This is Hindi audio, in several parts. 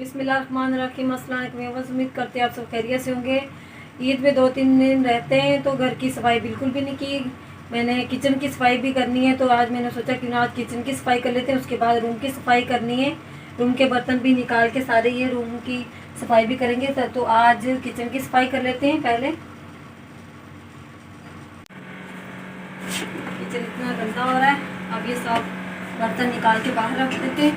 बिस्मिल्लाहिर्रहमानिर्रहीम। अस्सलाम वालेकुम। उम्मीद करते हैं आप सब खैरियत से होंगे। ईद में 2-3 दिन रहते हैं तो घर की सफाई बिल्कुल भी नहीं की। मैंने किचन की सफाई भी करनी है तो आज मैंने सोचा कि ना आज किचन की सफाई कर लेते हैं, उसके बाद रूम की सफाई करनी है। रूम के बर्तन भी निकाल के सारे ये रूम की सफाई भी करेंगे। तो आज किचन की सफाई कर लेते हैं। पहले किचन इतना गंदा हो रहा है, अब ये सब बर्तन निकाल के बाहर रख देते हैं।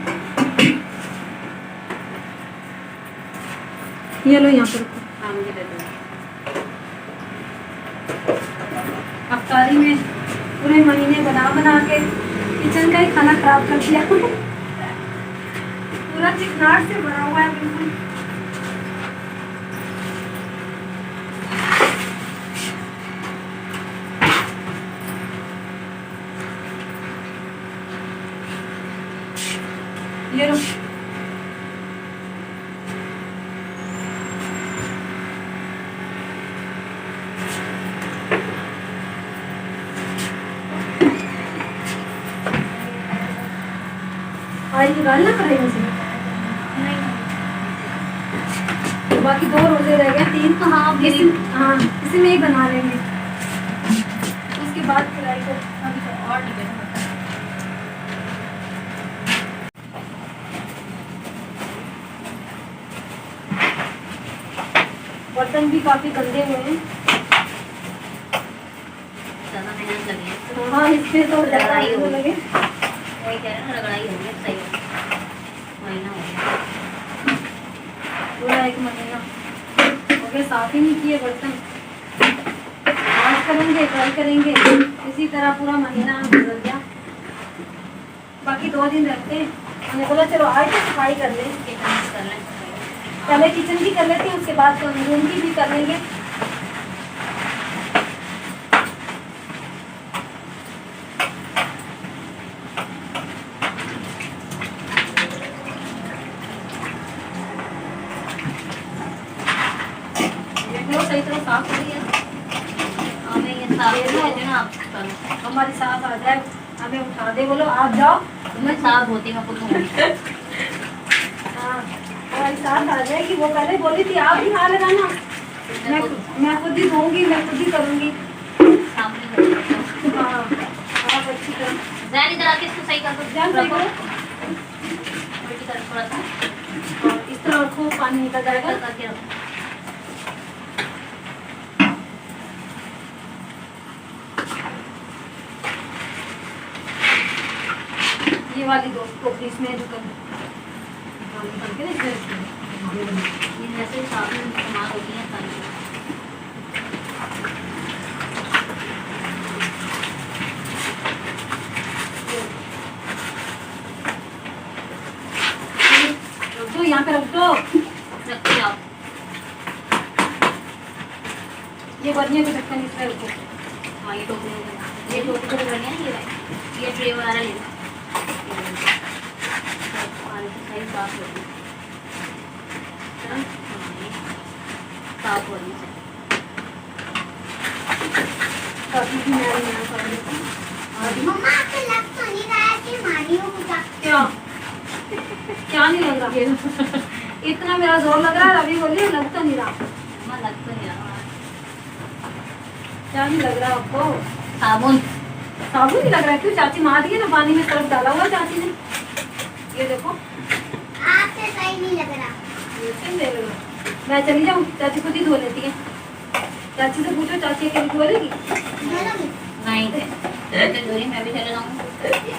ये लो यहाँ पर रखो। हाँ मुझे दे दो। अफ्तारी में पूरे महीने बना बना के किचन का ही खाना खराब कर दिया। पूरा चिकनाट से भरा हुआ है बिल्कुल। ये लो आज निकालना पड़ेगा इसे। तो बाकी 2 रोजे रह गए, 3 तो हाँ इसी में ही बना लेंगे। उसके बाद फ्राई को अभी तो और डिपेंड होता है। बर्तन भी काफी गंदे हुए हैं। ज़्यादा मेहनत लगी है। हाँ इसमें तो ज़्यादा ही लगे। वही कह रहे हैं, रगड़ाई हो गई सही महीना हो गया, पूरा 1 महीना हो गया साफ ही नहीं किए बर्तन। आज करेंगे कल करेंगे, इसी तरह पूरा महीना गुजर गया। बाकी 2 दिन रखते हैं। मैंने बोला चलो आज तो सफाई कर लें, किचन कर लें। पहले किचन की कर लेते हैं, उसके बाद रूम की भी कर लेंगे। सही तरह साफ हो रही है। हमें ये साफ कर देना आप करो। हमारी साफ आ जाए, हमें उठा दे, बोलो आप जाओ। मैं साफ होती मैं खुद होंगी। हाँ हमारी साफ आ जाए कि वो पहले बोली थी आप ही हाथ लगाना, मैं खुद ही धोऊंगी, मैं खुद ही करूँगी। सामने कर दो। हाँ आप अच्छी तरह ज़्यादा इधर आके इसको सही कर दो। ध्यान सही करो। उल्टी कर थोड़ा सा और इस तरह रखो, पानी निकल जाएगा। करके रखो। ये वाली 2 टोकरी इसमें जो कर करके ना इसमें ये जैसे साफ में इस्तेमाल होती है सारी। रख दो, यहाँ पे रख दो। रखते आप ये बर्नियों के ढक्कन इसमें रखो। हाँ ये टोकरी हो गई। ये टोकरी तो बढ़िया है। ये ट्रे वगैरह ले लो। पानी की सही साफ होगी। साफ होनी चाहिए। काफी भी मैं यहाँ कर देती हूँ। मम्मा आपको लग तो नहीं रहा है कि मारी हो पूजा? क्या क्या नहीं लग रहा? इतना मेरा जोर लग रहा है, अभी बोलिए लग तो नहीं रहा। मैं लग तो नहीं रहा। क्या नहीं लग रहा आपको? साबुन साबुन नहीं लग रहा है? क्यों? चाची मार दिए ना, पानी में सर्फ डाला हुआ चाची ने। ये देखो आपसे सही नहीं लग रहा। मैं चली जाऊँ, चाची खुद ही धो लेती है। चाची से पूछो, चाची अकेली धो लेगी? बोलोगी? नहीं थे मैं भी चले जाऊँगी।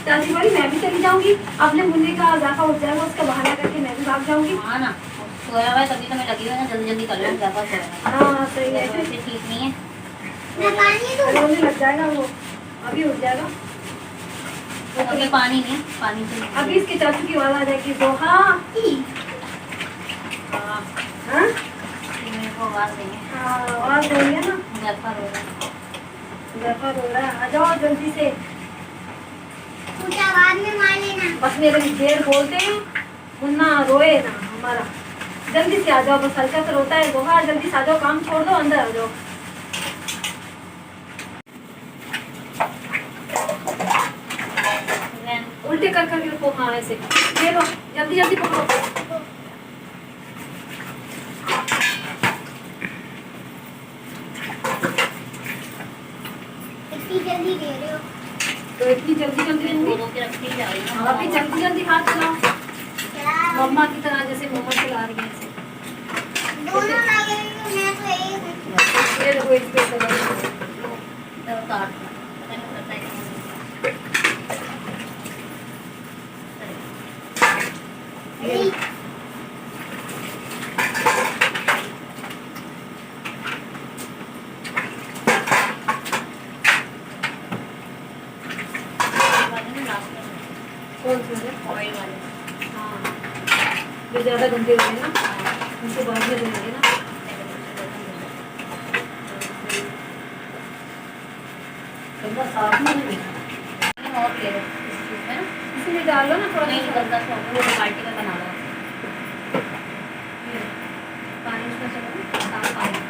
चाची बोली मैं भी चली जाऊंगी, अपने मुन्ने का इजाफा हो जाएगा, उसका बहाना करके मैं भी भाग जाऊंगी। हाँ ना सोया हुआ है तभी तो मैं लगी हुई ना, जल्दी जल्दी कर लूँ। ज़्यादा सोया हाँ सही है, वैसे ठीक नहीं है। मैं पानी दूँ? रोने लग जाएगा वो, अभी उठ जाएगा। अभी पानी नहीं, पानी से अभी इसके चाचू की आवाज आ जाएगी, दोहा। हाँ हाँ मेरे को आवाज़ देंगे। हाँ आवाज हो रही है ना, गरफा रो रहा है। गरफा रो रहा है। आ जाओ जल्दी से, पूजा बाद में मार लेना। बस मेरे ढेर बोलते हैं, मुन्ना रोए ना हमारा। जल्दी से आ जाओ, बस हल्का सा रोता है दोहा। जल्दी से आ जाओ, काम छोड़ दो, अंदर आ जाओ। उल्टे कर करके रखो। हाँ ऐसे, ये लो जल्दी जल्दी पकड़ो। तो इतनी जल्दी जल्दी होंगी। धो के रखती जा रही हूँ। आप भी जल्दी जल्दी हाथ चलाओ, क्या मम्मा की तरह, जैसे मम्मा चला रही है ऐसे। दोनों लगे हुए हैं, मैं तो एक हूँ। ये देखो इस पे तो बड़ी- तो काट दो। पता नहीं करता है ये कौन सा है? ऑयल वाले। हाँ, जो ज़्यादा गंदे होते हैं ना, उनको बाद में धोएंगे ना। गंदा साफ नहीं है। और ले लो इसमें ना। इसमें डाल लो ना थोड़ा नहीं सा। गंदा सा वो बाल्टी में बना लो। ये, पानी उसमें से लो, साफ पानी।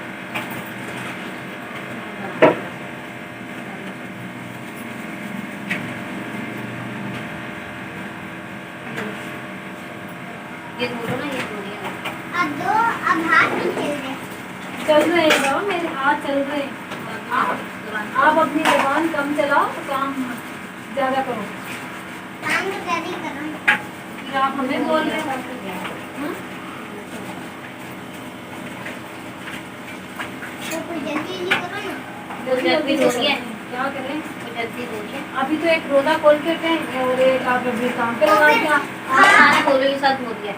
ये धो लो ना, ये धो लिया। अब हाथ नहीं चल रहे। चल रहे हैं बाबा, मेरे हाथ चल रहे हैं। आप अपनी जबान कम चलाओ तो काम ज़्यादा करो। काम तो ज्यादा ही कर रहा हूँ। फिर आप हमें बोल रहे हैं। हाँ? तो कोई जल्दी जल्दी करो ना। जल्दी जल्दी जल्दी धो लिया। क्या करें? वो जल्दी धो लिया। अभी तो एक रोजा खोल के उठे और एक आप अभी काम पे लगा दिया। हाँ सारे बोलो के साथ धो दिया।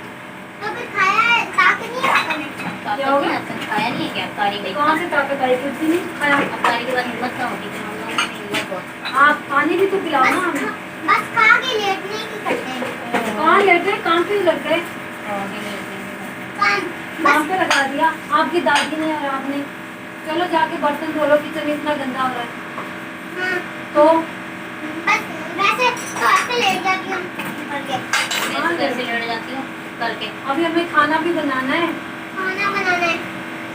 तो फिर खाया है, ताकत नहीं आता मैं। क्या होगा? खाया नहीं है क्या? कारी गई। कहाँ से ताकत आई? कुछ भी नहीं खाया। अब कारी के बाद हिम्मत ना होती फिर हम लोगों की हिम्मत बहुत। आप पानी भी तो पिलाओ ना हमें। बस खा के लेटने की करते हैं। कहाँ लेटे? काम पे लग गए। काम काम पे लगा दिया आपकी दादी ने और आपने। चलो जाके बर्तन धो लो, किचन इतना गंदा हो रहा है। हाँ, तो बस वैसे तो ऐसे लेट जाती हूँ करके। मैं तो कैसे लेट जाती हूँ करके। अभी हमें खाना भी बनाना है। खाना बनाना है।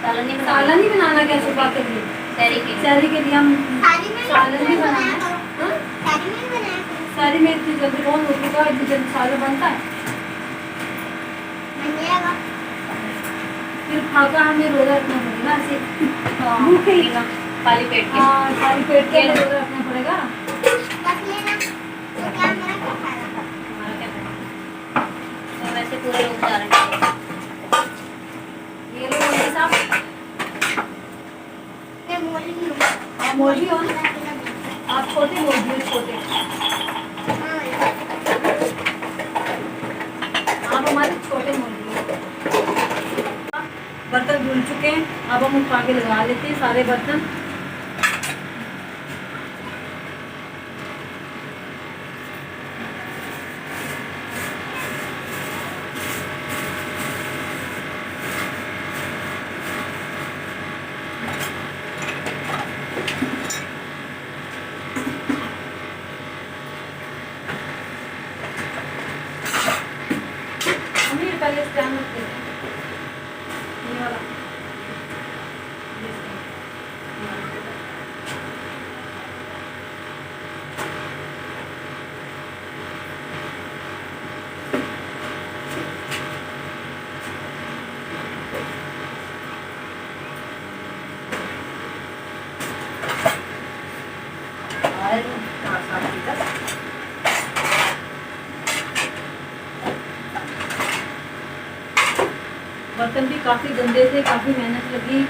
सालन नहीं सालन बनाना। नहीं बनाना क्या सुबह के लिए? शहरी के लिए। शहरी के लिए हम थाली में सालन भी बनाना है। करो। हाँ? थाली में बनाया करो। सारी में इतनी जल्दी कौन उठेगा? इतनी जल्दी सालन बनता है? बन जाएगा। फिर खाकर हमें रोजा रखना पड़ेगा ऐसे। हाँ, भूखे ही। पीना, खाली पेट के। हाँ, खाली पेट के लिए रोजा रखना पड़ेगा। बस लेना। तो क्या मेरा क्या खाएगा? हमारा क्या करना? तो वैसे पूरे लोग जा रहे हैं। ये लो मौलवी साहब। मैं मौलवी हूँ। आप मौलवी हो ना? हाँ, आप छोटे मौलवी हो, छोटे। आप हमारे छोटे मौलवी हो। बर्तन धुल चुके हैं, अब हम उठा के लगा लेते हैं सारे बर्तन। हमें पहले स्टैंड रख देते हैं। ये वाला। ये stand। बर्तन भी काफ़ी गंदे थे, काफ़ी मेहनत लगी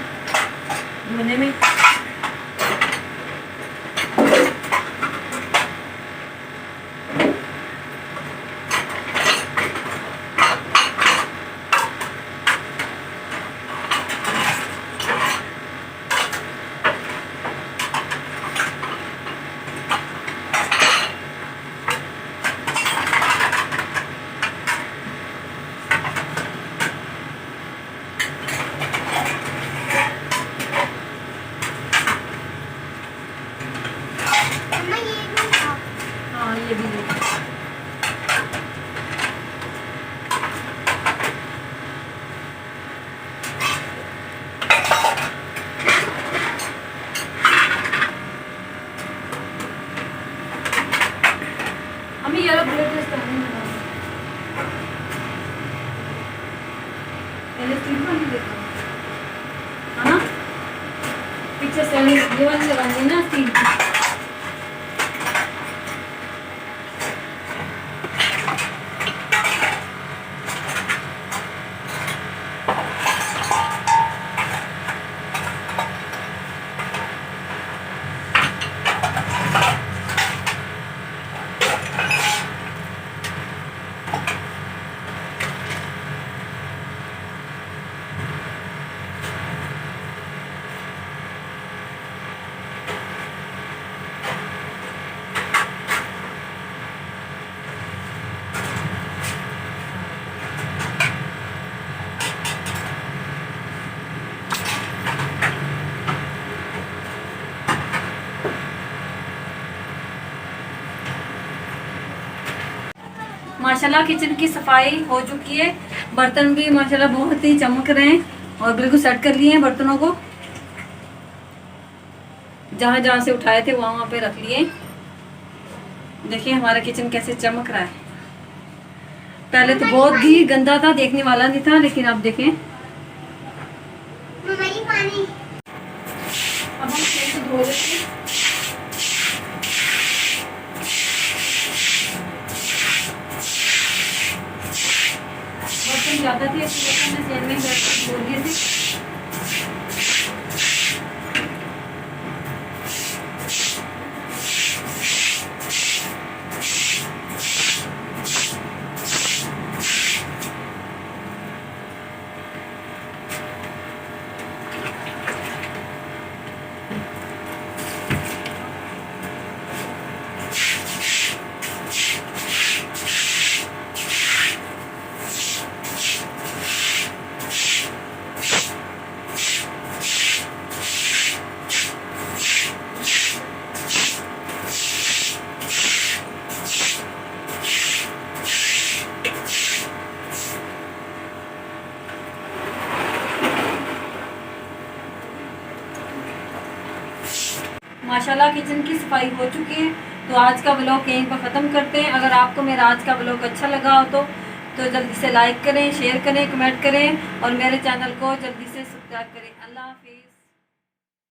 धोने में। अम्मा ये भी खाओ। हाँ, ये भी ले। हमें ये वाला ब्रेड टेस्ट करने में लगा। पहले स्टील वाली देखो, है ना? पीछे से ये वाली लगानी है ना स्टील की। माशाल्लाह किचन की सफाई हो चुकी है। बर्तन भी माशाल्लाह बहुत ही चमक रहे हैं और बिल्कुल सेट कर लिए हैं बर्तनों को। जहाँ जहाँ से उठाए थे वहाँ वहाँ पे रख लिए। देखिए हमारा किचन कैसे चमक रहा है। पहले तो बहुत ही गंदा था, देखने वाला नहीं था, लेकिन अब देखें। मम्मा ये पानी। अब हम इसे धो लेते हैं। बर्तन ज़्यादा थे इसलिए हमने सेल में धो दिए थे। माशाल्लाह किचन की सफाई हो चुकी है। तो आज का व्लॉग यहीं पर ख़त्म करते हैं। अगर आपको मेरा आज का व्लॉग अच्छा लगा हो तो जल्दी से लाइक करें, शेयर करें, कमेंट करें और मेरे चैनल को जल्दी से सब्सक्राइब करें। अल्लाह हाफ़िज़।